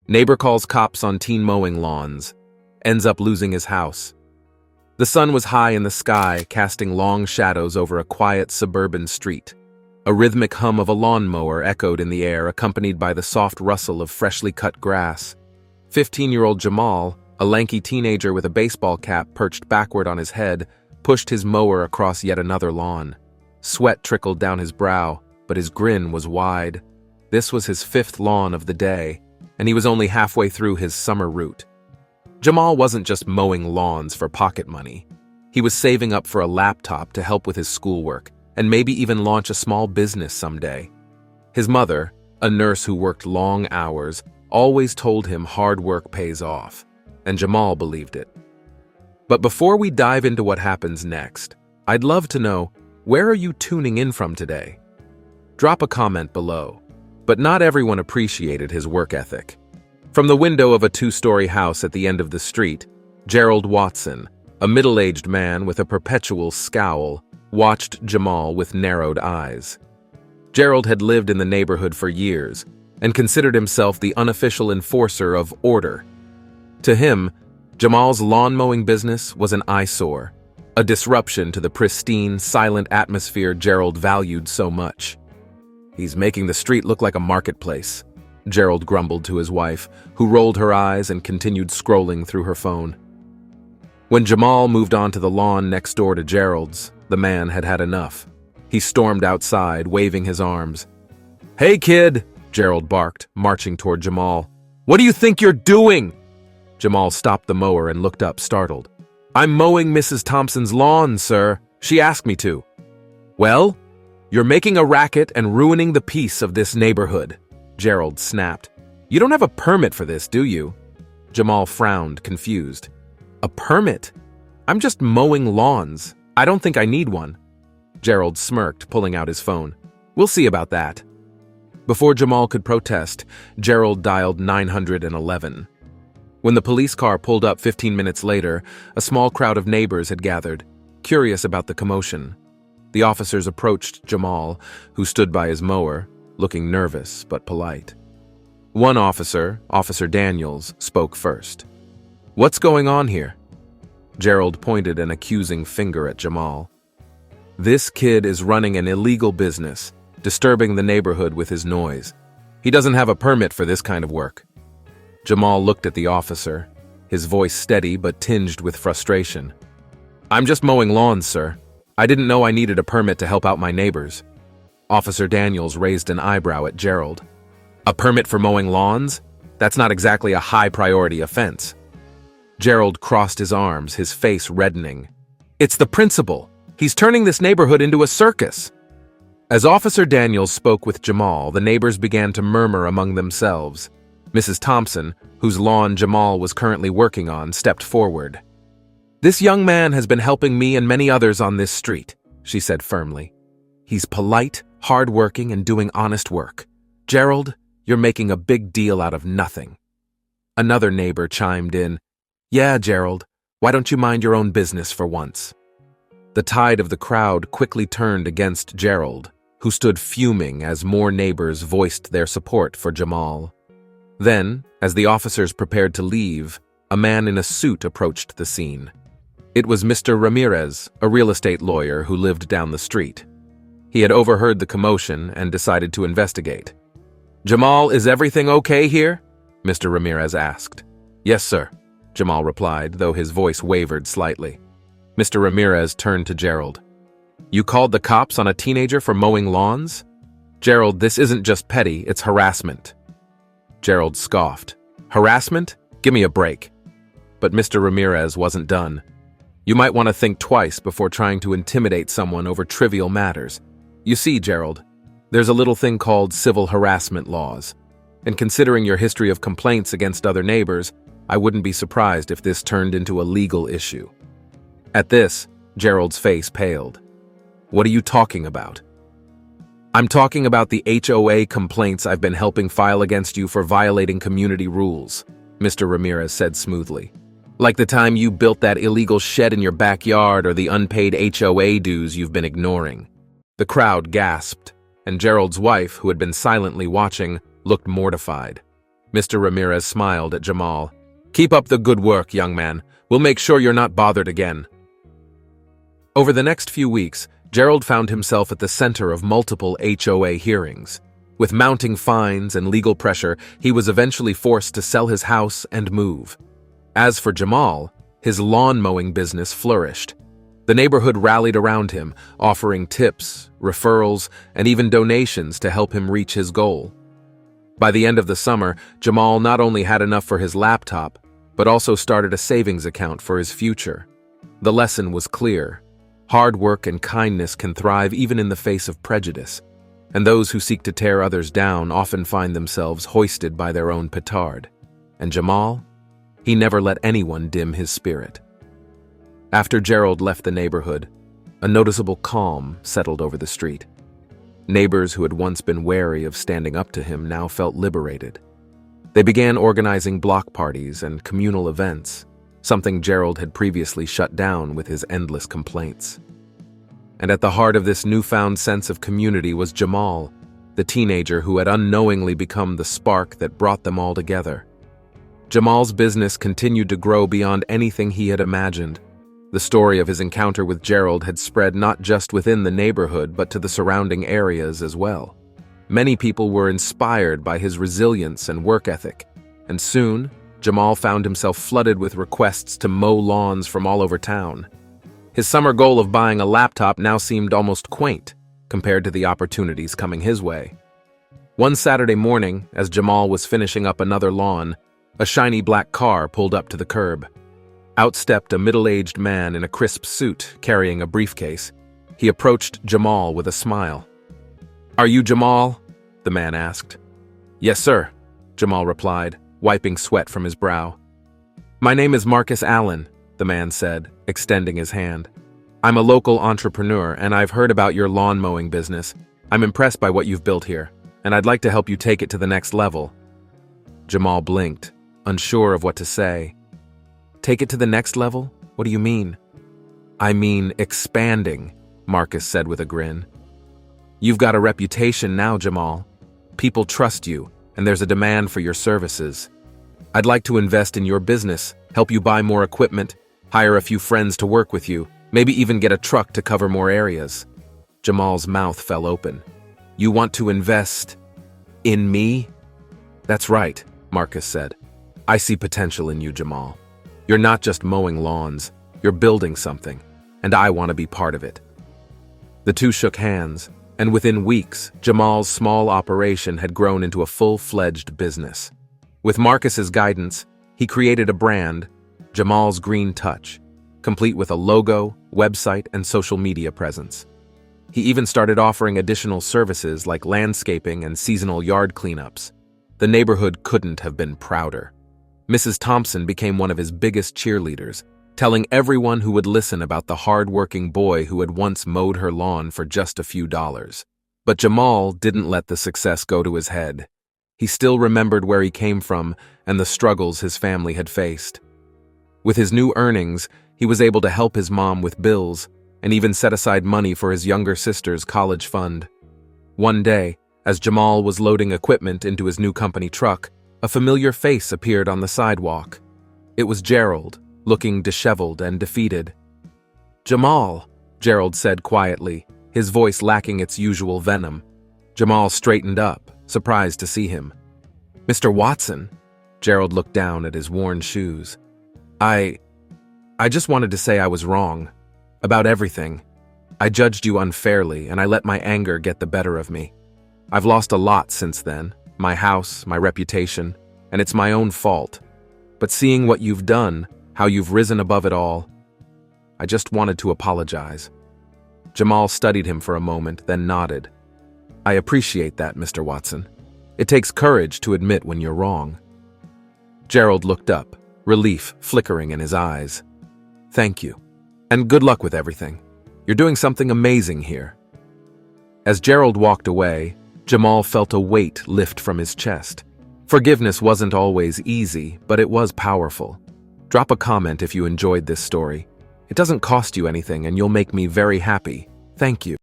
Neighbor calls cops on teen mowing lawns. Ends up losing his house. The sun was high in the sky, casting long shadows over a quiet suburban street. A rhythmic hum of a lawnmower echoed in the air, accompanied by the soft rustle of freshly cut grass. 15-year-old Jamal, a lanky teenager with a baseball cap perched backward on his head, pushed his mower across yet another lawn. Sweat trickled down his brow, but his grin was wide. This was his 5th lawn of the day, and he was only halfway through his summer route. Jamal wasn't just mowing lawns for pocket money. He was saving up for a laptop to help with his schoolwork, and maybe even launch a small business someday. His mother, a nurse who worked long hours, always told him hard work pays off, and Jamal believed it. But before we dive into what happens next, I'd love to know, where are you tuning in from today? Drop a comment below. But not everyone appreciated his work ethic. From the window of a 2-story house at the end of the street, Gerald Watson, a middle-aged man with a perpetual scowl, watched Jamal with narrowed eyes. Gerald had lived in the neighborhood for years and considered himself the unofficial enforcer of order. To him, Jamal's lawn mowing business was an eyesore, a disruption to the pristine, silent atmosphere Gerald valued so much. "He's making the street look like a marketplace," Gerald grumbled to his wife, who rolled her eyes and continued scrolling through her phone. When Jamal moved onto the lawn next door to Gerald's, the man had had enough. He stormed outside, waving his arms. "Hey, kid!" Gerald barked, marching toward Jamal. "What do you think you're doing?" Jamal stopped the mower and looked up, startled. "I'm mowing Mrs. Thompson's lawn, sir. She asked me to." "Well, you're making a racket and ruining the peace of this neighborhood," Gerald snapped. "You don't have a permit for this, do you?" Jamal frowned, confused. "A permit? I'm just mowing lawns. I don't think I need one." Gerald smirked, pulling out his phone. "We'll see about that." Before Jamal could protest, Gerald dialed 911. When the police car pulled up 15 minutes later, a small crowd of neighbors had gathered, curious about the commotion. The officers approached Jamal, who stood by his mower, looking nervous but polite. One officer, Officer Daniels, spoke first. "What's going on here?" Gerald pointed an accusing finger at Jamal. "This kid is running an illegal business, disturbing the neighborhood with his noise. He doesn't have a permit for this kind of work." Jamal looked at the officer, his voice steady but tinged with frustration. "I'm just mowing lawns, sir. I didn't know I needed a permit to help out my neighbors." Officer Daniels raised an eyebrow at Gerald. "A permit for mowing lawns? That's not exactly a high-priority offense." Gerald crossed his arms, his face reddening. "It's the principal. He's turning this neighborhood into a circus." As Officer Daniels spoke with Jamal, the neighbors began to murmur among themselves. Mrs. Thompson, whose lawn Jamal was currently working on, stepped forward. "This young man has been helping me and many others on this street," she said firmly. "He's polite, hardworking, and doing honest work. Gerald, you're making a big deal out of nothing." Another neighbor chimed in. "Yeah, Gerald, why don't you mind your own business for once?" The tide of the crowd quickly turned against Gerald, who stood fuming as more neighbors voiced their support for Jamal. Then, as the officers prepared to leave, a man in a suit approached the scene. It was Mr. Ramirez, a real estate lawyer who lived down the street. He had overheard the commotion and decided to investigate. "Jamal, is everything okay here?" Mr. Ramirez asked. "Yes, sir," Jamal replied, though his voice wavered slightly. Mr. Ramirez turned to Gerald. "You called the cops on a teenager for mowing lawns? Gerald, this isn't just petty, it's harassment." Gerald scoffed. "Harassment? Give me a break." But Mr. Ramirez wasn't done. "You might want to think twice before trying to intimidate someone over trivial matters. You see, Gerald, there's a little thing called civil harassment laws. And considering your history of complaints against other neighbors, I wouldn't be surprised if this turned into a legal issue." At this, Gerald's face paled. "What are you talking about?" "I'm talking about the HOA complaints I've been helping file against you for violating community rules," Mr. Ramirez said smoothly. "Like the time you built that illegal shed in your backyard or the unpaid HOA dues you've been ignoring." The crowd gasped, and Gerald's wife, who had been silently watching, looked mortified. Mr. Ramirez smiled at Jamal. "Keep up the good work, young man. We'll make sure you're not bothered again." Over the next few weeks, Gerald found himself at the center of multiple HOA hearings. With mounting fines and legal pressure, he was eventually forced to sell his house and move. As for Jamal, his lawn mowing business flourished. The neighborhood rallied around him, offering tips, referrals, and even donations to help him reach his goal. By the end of the summer, Jamal not only had enough for his laptop, but also started a savings account for his future. The lesson was clear. Hard work and kindness can thrive even in the face of prejudice, and those who seek to tear others down often find themselves hoisted by their own petard. And Jamal? He never let anyone dim his spirit. After Gerald left the neighborhood, a noticeable calm settled over the street. Neighbors who had once been wary of standing up to him now felt liberated. They began organizing block parties and communal events, something Gerald had previously shut down with his endless complaints. And at the heart of this newfound sense of community was Jamal, the teenager who had unknowingly become the spark that brought them all together. Jamal's business continued to grow beyond anything he had imagined. The story of his encounter with Gerald had spread not just within the neighborhood but to the surrounding areas as well. Many people were inspired by his resilience and work ethic, and soon, Jamal found himself flooded with requests to mow lawns from all over town. His summer goal of buying a laptop now seemed almost quaint compared to the opportunities coming his way. One Saturday morning, as Jamal was finishing up another lawn, a shiny black car pulled up to the curb. Out stepped a middle-aged man in a crisp suit carrying a briefcase. He approached Jamal with a smile. "Are you Jamal?" the man asked. "Yes, sir," Jamal replied, wiping sweat from his brow. "My name is Marcus Allen," the man said, extending his hand. "I'm a local entrepreneur, and I've heard about your lawn mowing business. I'm impressed by what you've built here, and I'd like to help you take it to the next level." Jamal blinked, unsure of what to say. "Take it to the next level? What do you mean?" "I mean expanding," Marcus said with a grin. "You've got a reputation now, Jamal. People trust you, and there's a demand for your services. I'd like to invest in your business, help you buy more equipment, hire a few friends to work with you, maybe even get a truck to cover more areas." Jamal's mouth fell open. "You want to invest in me?" "That's right," Marcus said. "I see potential in you, Jamal. You're not just mowing lawns, you're building something, and I want to be part of it." The two shook hands, and within weeks, Jamal's small operation had grown into a full-fledged business. With Marcus's guidance, he created a brand, Jamal's Green Touch, complete with a logo, website, and social media presence. He even started offering additional services like landscaping and seasonal yard cleanups. The neighborhood couldn't have been prouder. Mrs. Thompson became one of his biggest cheerleaders, telling everyone who would listen about the hard-working boy who had once mowed her lawn for just a few dollars. But Jamal didn't let the success go to his head. He still remembered where he came from and the struggles his family had faced. With his new earnings, he was able to help his mom with bills and even set aside money for his younger sister's college fund. One day, as Jamal was loading equipment into his new company truck, a familiar face appeared on the sidewalk. It was Gerald, looking disheveled and defeated. "Jamal," Gerald said quietly, his voice lacking its usual venom. Jamal straightened up, surprised to see him. "Mr. Watson," Gerald looked down at his worn shoes. I just wanted to say I was wrong. About everything. I judged you unfairly, and I let my anger get the better of me. I've lost a lot since then. My house, my reputation, and it's my own fault. But seeing what you've done, how you've risen above it all, I just wanted to apologize." Jamal studied him for a moment, then nodded. "I appreciate that, Mr. Watson. It takes courage to admit when you're wrong." Gerald looked up, relief flickering in his eyes. "Thank you. And good luck with everything. You're doing something amazing here." As Gerald walked away, Jamal felt a weight lift from his chest. Forgiveness wasn't always easy, but it was powerful. Drop a comment if you enjoyed this story. It doesn't cost you anything and you'll make me very happy. Thank you.